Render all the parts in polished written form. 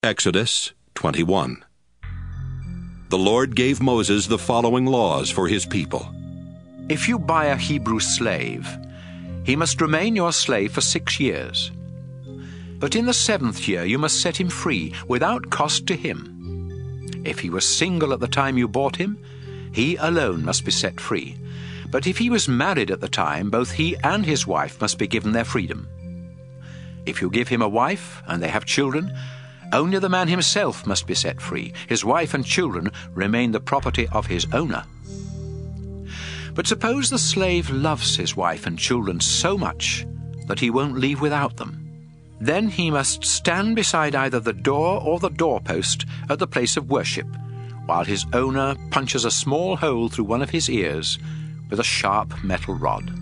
Exodus 21. The Lord gave Moses the following laws for his people. If you buy a Hebrew slave, he must remain your slave for 6 years. But in the 7th year you must set him free without cost to him. If he was single at the time you bought him, he alone must be set free. But if he was married at the time, both he and his wife must be given their freedom. If you give him a wife and they have children, only the man himself must be set free. His wife and children remain the property of his owner. But suppose the slave loves his wife and children so much that he won't leave without them. Then he must stand beside either the door or the doorpost at the place of worship, while his owner punches a small hole through one of his ears with a sharp metal rod.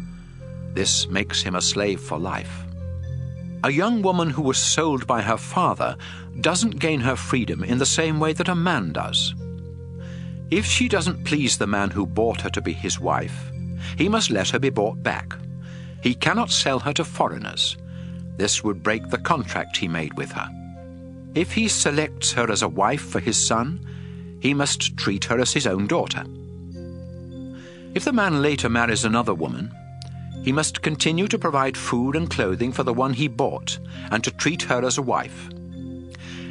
This makes him a slave for life. A young woman who was sold by her father doesn't gain her freedom in the same way that a man does. If she doesn't please the man who bought her to be his wife, he must let her be bought back. He cannot sell her to foreigners. This would break the contract he made with her. If he selects her as a wife for his son, he must treat her as his own daughter. If the man later marries another woman, he must continue to provide food and clothing for the one he bought and to treat her as a wife.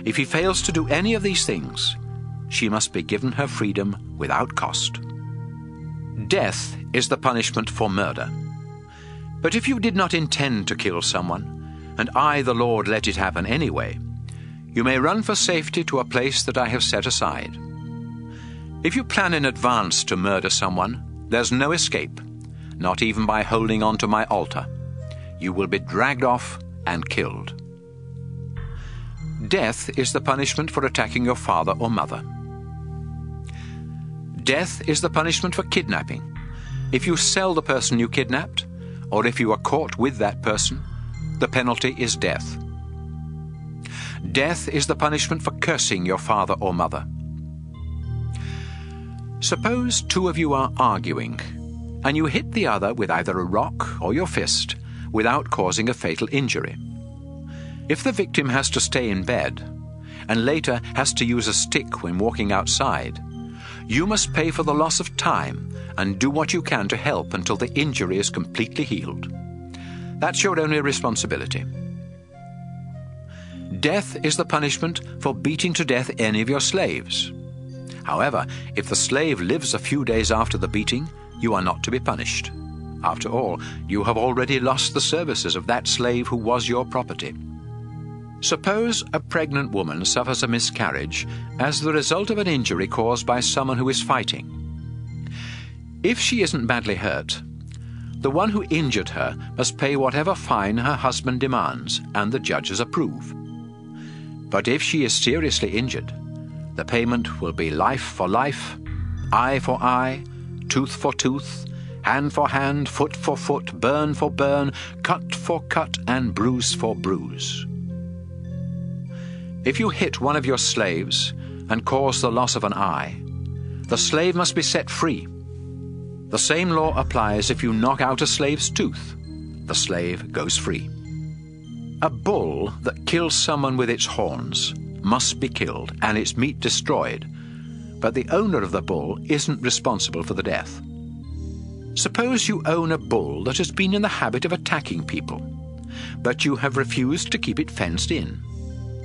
If he fails to do any of these things, she must be given her freedom without cost. Death is the punishment for murder. But if you did not intend to kill someone, and I, the Lord, let it happen anyway, you may run for safety to a place that I have set aside. If you plan in advance to murder someone, there's no escape, not even by holding on to my altar. You will be dragged off and killed. Death is the punishment for attacking your father or mother. Death is the punishment for kidnapping. If you sell the person you kidnapped, or if you are caught with that person, the penalty is death. Death is the punishment for cursing your father or mother. Suppose two of you are arguing, and you hit the other with either a rock or your fist without causing a fatal injury. If the victim has to stay in bed, and later has to use a stick when walking outside, you must pay for the loss of time and do what you can to help until the injury is completely healed. That's your only responsibility. Death is the punishment for beating to death any of your slaves. However, if the slave lives a few days after the beating, you are not to be punished. After all, you have already lost the services of that slave who was your property. Suppose a pregnant woman suffers a miscarriage as the result of an injury caused by someone who is fighting. If she isn't badly hurt, the one who injured her must pay whatever fine her husband demands and the judges approve. But if she is seriously injured, the payment will be life for life, eye for eye, tooth for tooth, hand for hand, foot for foot, burn for burn, cut for cut, and bruise for bruise. If you hit one of your slaves and cause the loss of an eye, the slave must be set free. The same law applies if you knock out a slave's tooth. The slave goes free. A bull that kills someone with its horns must be killed and its meat destroyed, but the owner of the bull isn't responsible for the death. Suppose you own a bull that has been in the habit of attacking people, but you have refused to keep it fenced in.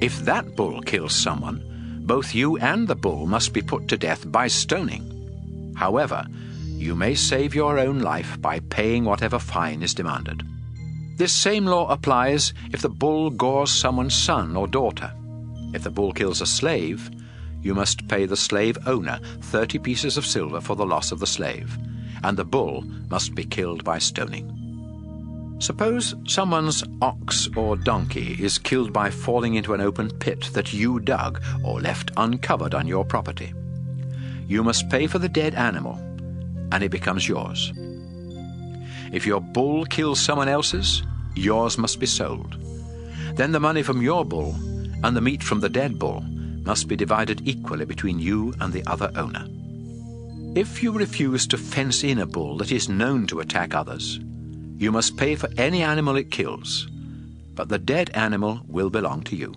If that bull kills someone, both you and the bull must be put to death by stoning. However, you may save your own life by paying whatever fine is demanded. This same law applies if the bull gores someone's son or daughter. If the bull kills a slave, you must pay the slave owner 30 pieces of silver for the loss of the slave, and the bull must be killed by stoning. Suppose someone's ox or donkey is killed by falling into an open pit that you dug or left uncovered on your property. You must pay for the dead animal, and it becomes yours. If your bull kills someone else's, yours must be sold. Then the money from your bull and the meat from the dead bull must be divided equally between you and the other owner. If you refuse to fence in a bull that is known to attack others, you must pay for any animal it kills, but the dead animal will belong to you.